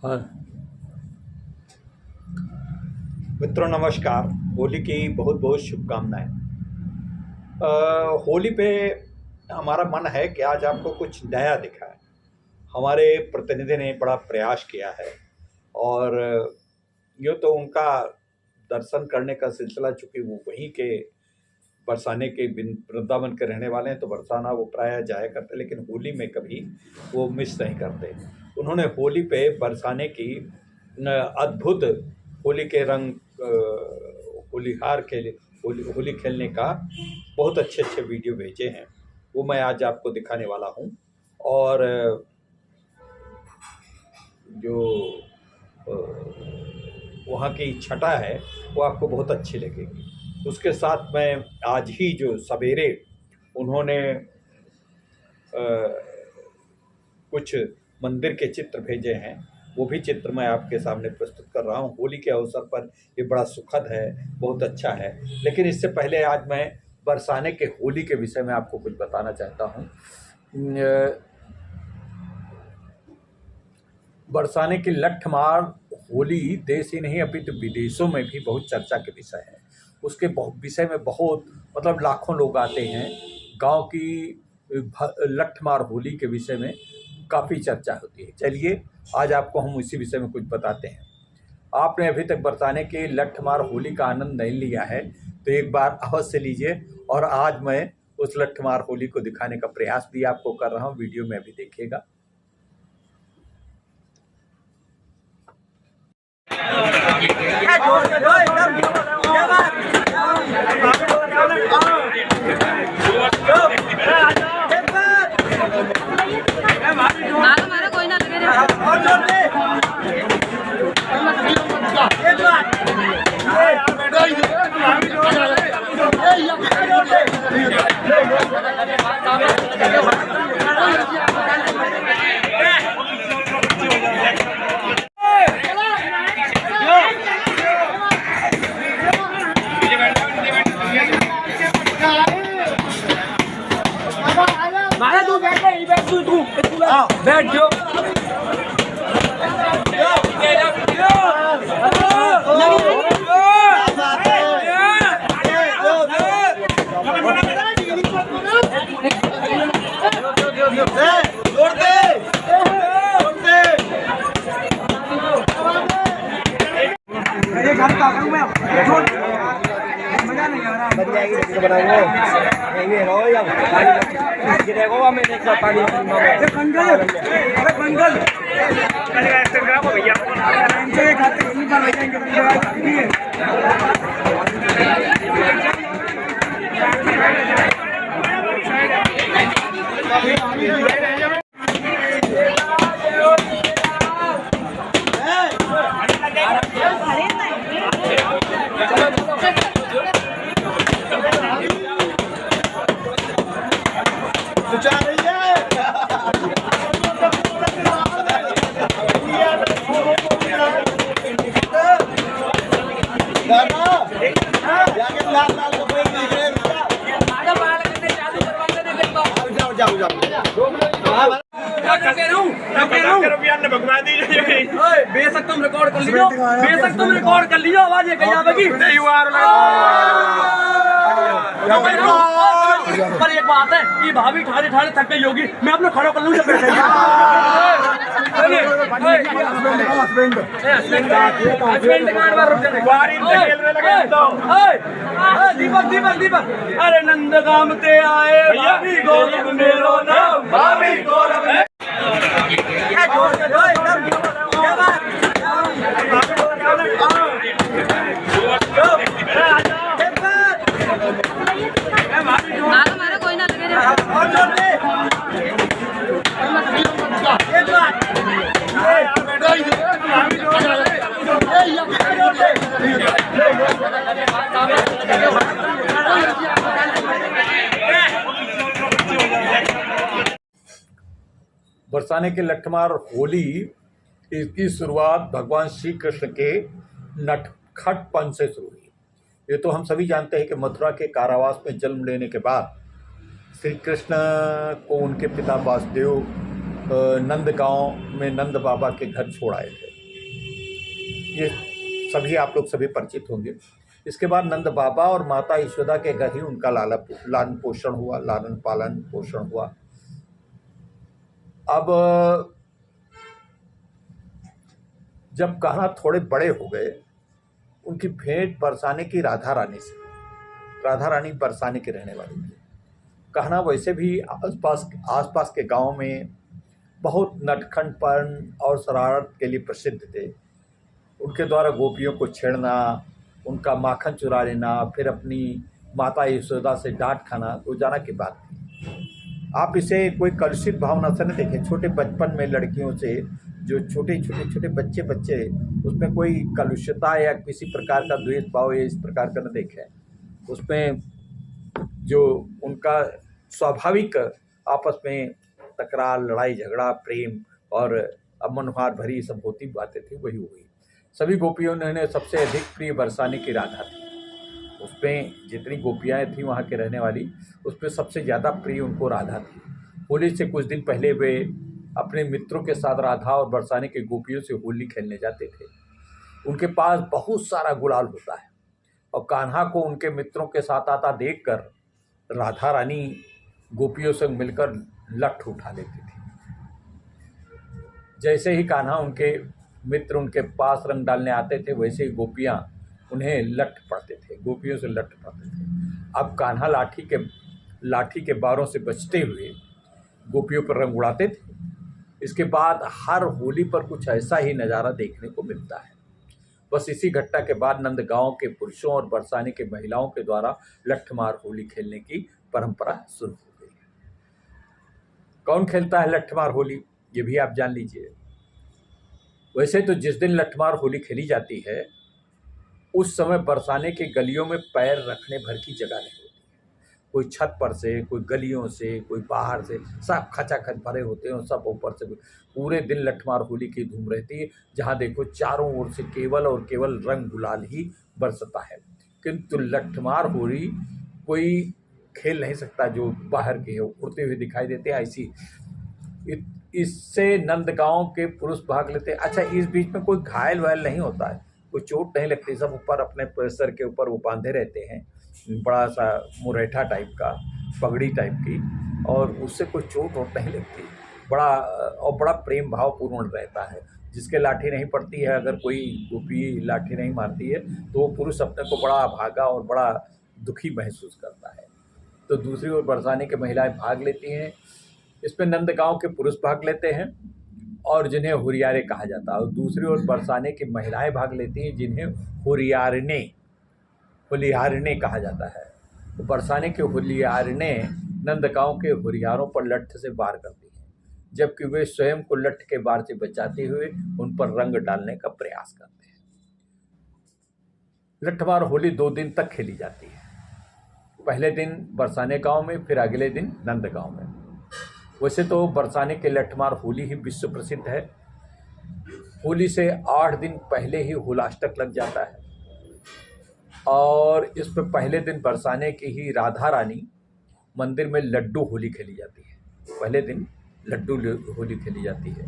हाँ। मित्रों नमस्कार। होली की बहुत बहुत शुभकामनाएं। होली पे हमारा मन है कि आज आपको कुछ नया दिखाएं। हमारे प्रतिनिधि ने बड़ा प्रयास किया है और यूँ तो उनका दर्शन करने का सिलसिला, चूँकि वो वहीं के बरसाने के वृंदावन के रहने वाले हैं तो बरसाना वो प्रायः जाया करते, लेकिन होली में कभी वो मिस नहीं करते। उन्होंने होली पे बरसाने की अद्भुत होली के रंग, होलिहार के होली खेलने का बहुत अच्छे अच्छे वीडियो भेजे हैं। वो मैं आज आपको दिखाने वाला हूँ और जो वहाँ की छटा है वो आपको बहुत अच्छी लगेगी। उसके साथ में आज ही जो सवेरे उन्होंने कुछ मंदिर के चित्र भेजे हैं, वो भी चित्र मैं आपके सामने प्रस्तुत कर रहा हूँ। होली के अवसर पर ये बड़ा सुखद है, बहुत अच्छा है। लेकिन इससे पहले आज मैं बरसाने के होली के विषय में आपको कुछ बताना चाहता हूँ। बरसाने की लठमार होली देश ही नहीं अपितु विदेशों में भी बहुत चर्चा के विषय है। उसके विषय में बहुत मतलब लाखों लोग आते हैं। गांव की लठमार होली के विषय में काफ़ी चर्चा होती है। चलिए आज आपको हम इसी विषय में कुछ बताते हैं। आपने अभी तक बरसाने की लठमार होली का आनंद नहीं लिया है तो एक बार अवश्य लीजिए। और आज मैं उस लठमार होली को दिखाने का प्रयास भी आपको कर रहा हूँ, वीडियो में भी देखिएगा। बैठ जाओ। मजा नहीं आ रहा। बन जाएगी तो बनाओ ये रो या ये देखो हमें एक पानी ये कंगल अरे कंगल करेगा इंस्टाग्राम भैया इनसे खाते नहीं पर भैया बेशक तुम रिकॉर्ड कर लीजिए, बेशक तुम रिकॉर्ड कर लीजिए। आवाज ये कहीं आवेगी नहीं हुआ। पर एक बात है, ये भाभी ठाड़े ठाड़े थक गई होगी, मैं अपने खड़ा कर लूँ। दीपक दीपक दीपक अरे नंदगाम ते आए भाभी गौरव मेरो नाम भाभी गौरव है। बरसाने के लठमार होली इसकी शुरुआत भगवान श्री कृष्ण के नटखटपन से शुरू हुई। ये तो हम सभी जानते हैं कि मथुरा के कारावास में जन्म लेने के बाद श्री कृष्ण को उनके पिता वासुदेव नंद गांव में नंद बाबा के घर छोड़ आए थे। ये सभी आप लोग सभी परिचित होंगे। इसके बाद नंद बाबा और माता यशोदा के घर ही उनका लालन पोषण हुआ, लालन पालन पोषण हुआ। अब जब कान्हा थोड़े बड़े हो गए, उनकी भेंट बरसाने की राधा रानी से। राधा रानी बरसाने की रहने वाली थी। कान्हा वैसे भी आसपास के गांव में बहुत नटखटपन और शरारत के लिए प्रसिद्ध थे। उनके द्वारा गोपियों को छेड़ना, उनका माखन चुरा लेना, फिर अपनी माता यशोदा से डांट खाना रोजाना की बात थी। आप इसे कोई कलुषित भावना से न देखें। छोटे बचपन में लड़कियों से जो छोटे बच्चे उसमें कोई कलुषता या किसी प्रकार का द्वेष भाव या इस प्रकार का न देखें। उसमें जो उनका स्वाभाविक आपस में तकरार, लड़ाई झगड़ा, प्रेम और मनोहार भरी सब होती बातें थी, वही हुई। सभी गोपियों ने सबसे अधिक प्रिय बरसाने की राधा थी। उसमें जितनी गोपियाँ थीं वहाँ के रहने वाली, उसमें सबसे ज़्यादा प्रिय उनको राधा थी। होली से कुछ दिन पहले वे अपने मित्रों के साथ राधा और बरसाने के गोपियों से होली खेलने जाते थे। उनके पास बहुत सारा गुलाल होता है और कान्हा को उनके मित्रों के साथ आता देखकर राधा रानी गोपियों से मिलकर लठ उठा लेती थी। जैसे ही कान्हा उनके मित्र उनके पास रंग डालने आते थे, वैसे ही गोपियाँ उन्हें लठ पड़ते थे, गोपियों से लठ पड़ते थे। अब कान्हा लाठी के बारों से बचते हुए गोपियों पर रंग उड़ाते थे। इसके बाद हर होली पर कुछ ऐसा ही नज़ारा देखने को मिलता है। बस इसी घटना के बाद नंदगांव के पुरुषों और बरसाने के महिलाओं के द्वारा लठमार होली खेलने की परंपरा शुरू हो गई। कौन खेलता है लठमार होली, ये भी आप जान लीजिए। वैसे तो जिस दिन लठमार होली खेली जाती है, उस समय बरसाने के गलियों में पैर रखने भर की जगह नहीं होती। कोई छत पर से, कोई गलियों से, कोई बाहर से, सब खचाखच भरे होते हैं और सब ऊपर से पूरे दिन लठमार होली की धूम रहती है। जहाँ देखो चारों ओर से केवल और केवल रंग गुलाल ही बरसता है। किंतु लठमार होली कोई खेल नहीं सकता जो बाहर के हो, उड़ते हुए दिखाई देते हैं। ऐसी इससे नंदगांव के पुरुष भाग लेते हैं। अच्छा, इस बीच में कोई घायल वायल नहीं होता है, कोई चोट नहीं लगती। सब ऊपर अपने सर के ऊपर वो बांधे रहते हैं, बड़ा सा मुरेठा टाइप का, पगड़ी टाइप की, और उससे कोई चोट वोट नहीं लगती। बड़ा प्रेम भावपूर्ण रहता है। जिसके लाठी नहीं पड़ती है, अगर कोई गोपी लाठी नहीं मारती है, तो वो पुरुष अपने को बड़ा भागा और बड़ा दुखी महसूस करता है। तो दूसरी ओर बरसाने की महिलाएं भाग लेती हैं। इसमें नंदगांव के पुरुष भाग लेते हैं और जिन्हें हुरियारे कहा जाता है, और दूसरी ओर बरसाने की महिलाएं भाग लेती हैं जिन्हें हुलियारने कहा जाता है। तो बरसाने के हुलियारने नंदगांव के हुरियारों पर लठ से वार करती हैं, जबकि वे स्वयं को लठ के वार से बचाते हुए उन पर रंग डालने का प्रयास करते हैं। लठमार होली 2 दिन तक खेली जाती है। पहले दिन बरसाने गांव में, फिर अगले दिन नंदगांव में। वैसे तो बरसाने के लठमार होली ही विश्व प्रसिद्ध है। होली से 8 दिन पहले ही होलाष्टक लग जाता है और इस पर पहले दिन बरसाने की ही राधा रानी मंदिर में लड्डू होली खेली जाती है। पहले दिन लड्डू होली खेली जाती है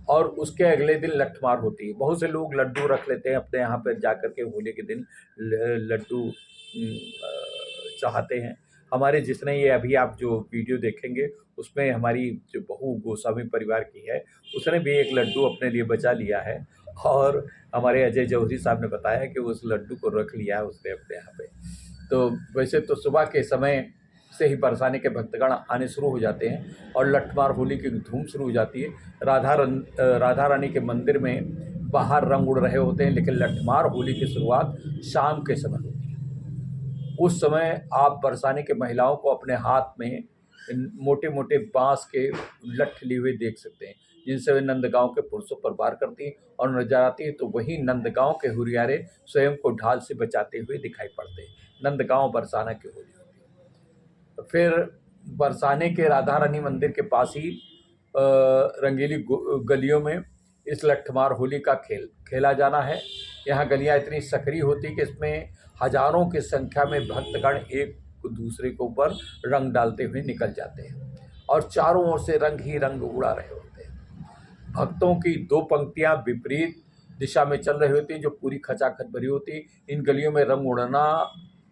और उसके अगले दिन लठमार होती है। बहुत से लोग लड्डू रख लेते हैं अपने यहाँ पर जाकर के, होली के दिन लड्डू चाहते हैं। हमारे जिसने ये अभी आप जो वीडियो देखेंगे उसमें हमारी जो बहू गोस्वामी परिवार की है, उसने भी एक लड्डू अपने लिए बचा लिया है और हमारे अजय जौहरी साहब ने बताया कि उस लड्डू को रख लिया है उसने अपने यहाँ पे। तो वैसे तो सुबह के समय से ही बरसाने के भक्तगण आने शुरू हो जाते हैं और लठमार होली की धूम शुरू हो जाती है। राधा रानी के मंदिर में बाहर रंग उड़ रहे होते हैं, लेकिन लठमार होली की शुरुआत शाम के समय होती है। उस समय आप बरसाने के महिलाओं को अपने हाथ में मोटे मोटे बांस के लठ लिए हुए देख सकते हैं, जिनसे वे नंदगांव के पुरुषों पर वार करती हैं और नजर आती है। तो वही नंदगांव के हुरियारे स्वयं को ढाल से बचाते हुए दिखाई पड़ते हैं। नंदगांव बरसाना की होली होती है। फिर बरसाने के राधा रानी मंदिर के पास ही रंगीली गलियों में इस लठमार होली का खेल खेला जाना है। यहाँ गलियाँ इतनी सकरी होती कि इसमें हजारों की संख्या में भक्तगण एक दूसरे के ऊपर रंग डालते हुए निकल जाते हैं और चारों ओर से रंग ही रंग उड़ा रहे होते हैं। भक्तों की 2 पंक्तियां विपरीत दिशा में चल रही होती हैं, जो पूरी खचाखच भरी होती। इन गलियों में रंग उड़ना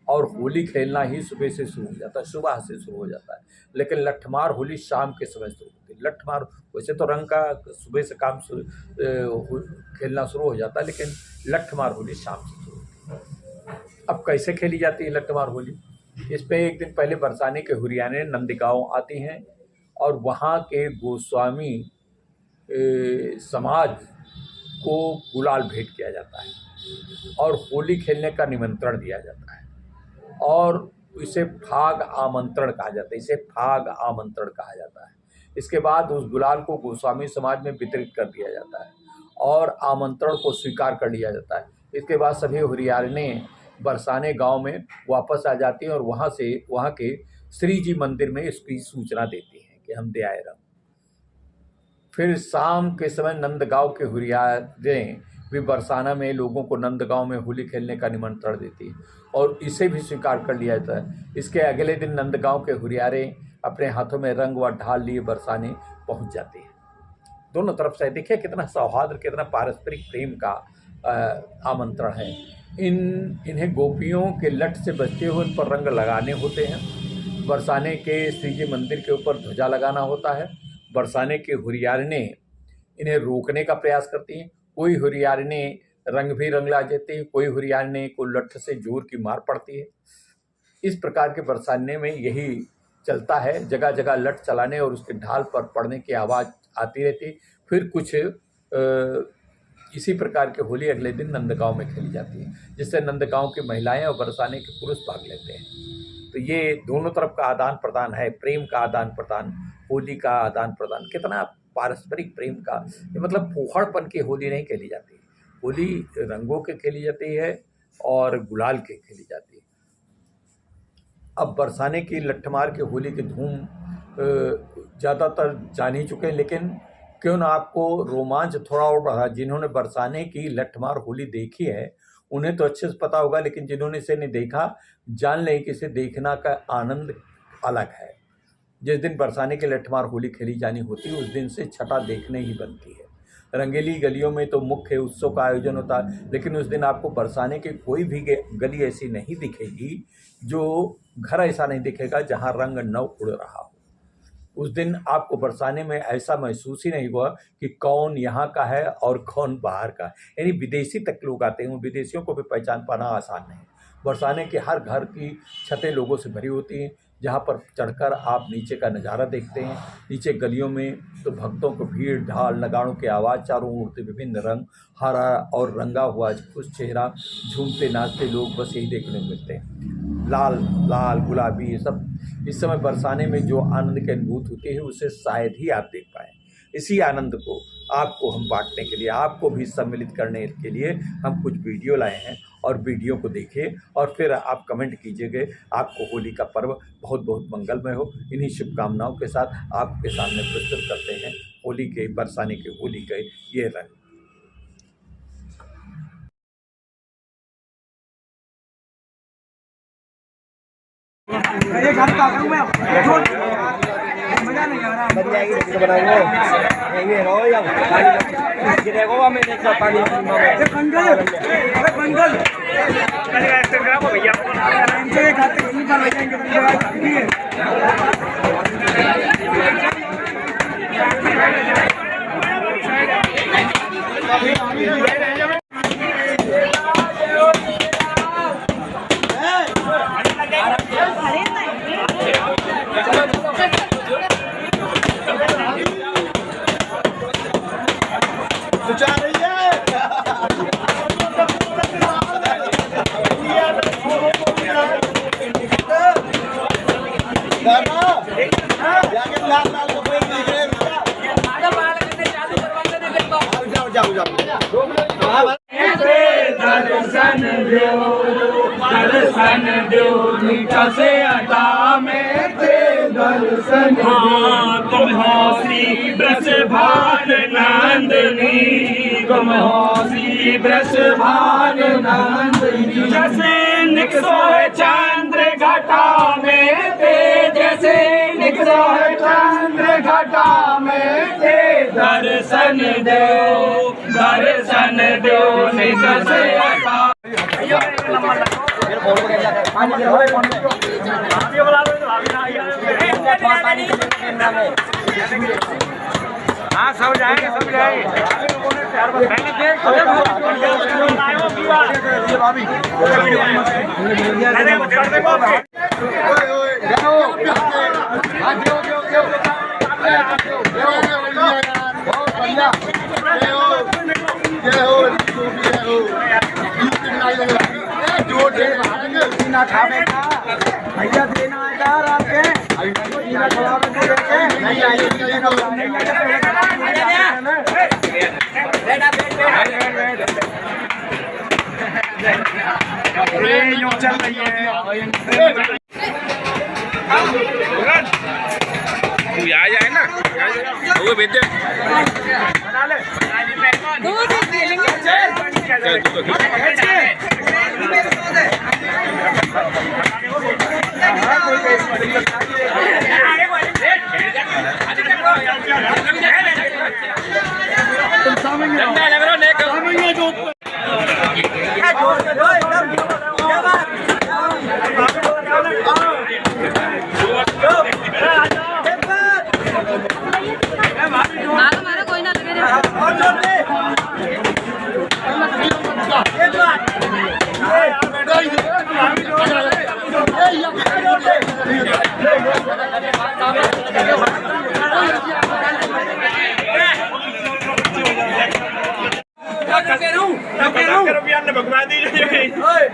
और होली खेलना ही सुबह से शुरू हो जाता है, सुबह से शुरू हो जाता है। लेकिन लठमार होली शाम के समय शुरू होती है। लठमार वैसे तो रंग का सुबह से काम खेलना शुरू हो जाता है, लेकिन लठमार होली शाम से शुरू होती है। अब कैसे खेली जाती है लठमार होली? इस पे एक दिन पहले बरसाने के हुरियाने नंदगांव आती हैं और वहाँ के गोस्वामी समाज को गुलाल भेंट किया जाता है और होली खेलने का निमंत्रण दिया जाता है और इसे फाग आमंत्रण कहा जाता है। इसे फाग आमंत्रण कहा जाता है। इसके बाद उस गुलाल को गोस्वामी समाज में वितरित कर दिया जाता है और आमंत्रण को स्वीकार कर लिया जाता है। इसके बाद सभी हुरियारिनें बरसाने गांव में वापस आ जाती हैं और वहाँ के श्री जी मंदिर में इसकी सूचना देती हैं कि हम दे आए रंग। फिर शाम के समय नंदगांव के हुरियारें भी बरसाना में लोगों को नंदगांव में होली खेलने का निमंत्रण देती है और इसे भी स्वीकार कर लिया जाता है। इसके अगले दिन नंदगांव के हुरियारे अपने हाथों में रंग व ढाल लिए बरसाने पहुंच जाते हैं। दोनों तरफ से देखिए कितना सौहार्द, कितना पारस्परिक प्रेम का आमंत्रण है। इन्हें गोपियों के लठ से बचते हुए उन पर रंग लगाने होते हैं। बरसाने के श्रीजी मंदिर के ऊपर ध्वजा लगाना होता है। बरसाने के हुरियारिनें इन्हें रोकने का प्रयास करती हैं। कोई हुरियारिनें रंग भी रंग ला देती है, कोई हुरियारिनें को लठ से जोर की मार पड़ती है। इस प्रकार के बरसाने में यही चलता है, जगह जगह लठ चलाने और उसके ढाल पर पड़ने की आवाज़ आती रहती। फिर कुछ इसी प्रकार के होली अगले दिन नंदगांव में खेली जाती है, जिससे नंदगांव की महिलाएं और बरसाने के पुरुष भाग लेते हैं। तो ये दोनों तरफ का आदान प्रदान है, प्रेम का आदान प्रदान, होली का आदान प्रदान। कितना पारस्परिक प्रेम का, ये मतलब फूहड़पन की होली नहीं खेली जाती। होली रंगों के खेली जाती है और गुलाल के खेली जाती है। अब बरसाने की लठमार की होली की धूम ज़्यादातर जान ही चुके हैं, लेकिन क्यों ना आपको रोमांच थोड़ा और बढ़ा। जिन्होंने बरसाने की लठमार होली देखी है उन्हें तो अच्छे से पता होगा, लेकिन जिन्होंने इसे नहीं देखा जान लें कि इसे देखना का आनंद अलग है। जिस दिन बरसाने की लठमार होली खेली जानी होती है उस दिन से छटा देखने ही बनती है। रंगीली गलियों में तो मुख्य उत्सव का आयोजन होता है, लेकिन उस दिन आपको बरसाने की कोई भी गली ऐसी नहीं दिखेगी, जो घर ऐसा नहीं दिखेगा जहां रंग न उड़ रहा हो। उस दिन आपको बरसाने में ऐसा महसूस ही नहीं हुआ कि कौन यहाँ का है और कौन बाहर का है। यानी विदेशी तक लोग आते हैं, उन विदेशियों को भी पहचान पाना आसान नहीं। बरसाने के हर घर की छतें लोगों से भरी होती हैं, जहाँ पर चढ़कर आप नीचे का नज़ारा देखते हैं। नीचे गलियों में तो भक्तों को भीड़, ढाल, नगाड़ों की आवाज़, चारों ओर से विभिन्न रंग, हरा और रंगा हुआ खुश चेहरा, झूमते नाचते लोग बस यही देखने को मिलते हैं। लाल लाल गुलाबी, ये सब इस समय बरसाने में जो आनंद की अनुभूति होती है उसे शायद ही आप देख पाएँ। इसी आनंद को आपको हम बांटने के लिए, आपको भी सम्मिलित करने के लिए हम कुछ वीडियो लाए हैं और वीडियो को देखिए और फिर आप कमेंट कीजिएगा। आपको होली का पर्व बहुत बहुत मंगलमय हो। इन्हीं शुभकामनाओं के साथ आपके सामने प्रस्तुत करते हैं होली के, बरसाने के होली के ये रंग। मजा नहीं आ रहा, बच जाएगी तो बनाएंगे ये रो या पानी गिरेगा में एक पानी पंगल, अरे पंगल करेगा ऐसे करा को भैया इनके खाते नहीं बन जाएंगे। दर्शन दो मीठा से अटा में दर्शन तुम हो श्री ब्रज भान नंदनी, तुम हो श्री ब्रज भान नंदनी। जैसे निकलो है चंद्र घटा में जैसे निकलो है चंद्र घटा में दर्शन दो नित से हटा हाँ सब जाएंगे भैया देना है आपके चल रही है तू आ जाए ना वो भेज दे मारो कोई ना लगे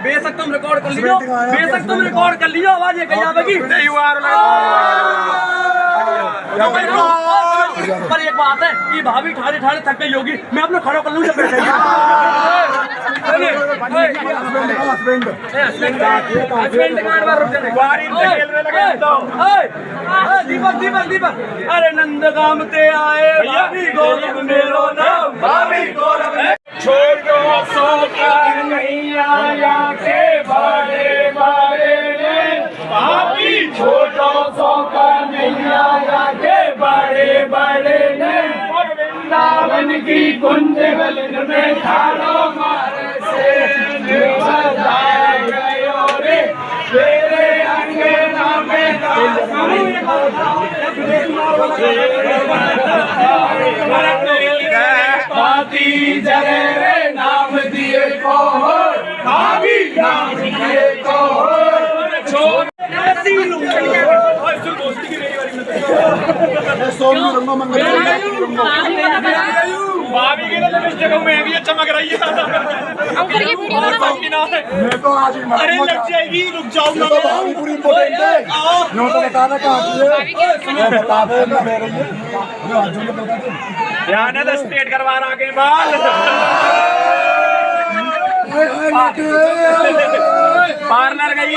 बेशक तुम रिकॉर्ड कर लियो, बेशक तुम रिकॉर्ड कर लियो, आवाज ये कहीं आवेगी पर एक बात है कि भाभी ठाड़े ठाड़े थक गई होगी, मैं अपने खड़ो कर लूँ जब बैठे दीपक दीपक दीपक अरे नंदगाम ते आए भाभी गौरव मेरो नाम भाभी गौरव छोटो सो का नहीं आया के बड़े बड़े ने भाभी छोटो सो का नहीं आया के बड़े बड़े ने वृंदावन की कुंज गलन में ठाड़ो मारे से बजाए गयो रे तेरे अंगना में पाती जरे रे नाम दिए को भाभी नाम दिए को भाभी के लिपस्टिक में भी चमक रही है मैं तो आज अरे लग जाएगी रुक जाओ ना भाभी पूरी इम्पोर्टेंट है नो तो बताना कहाँ मैं बता दे मैं ले रही है ध्यान है तो स्ट्रेट करवा रहा के बाल पार्लर गई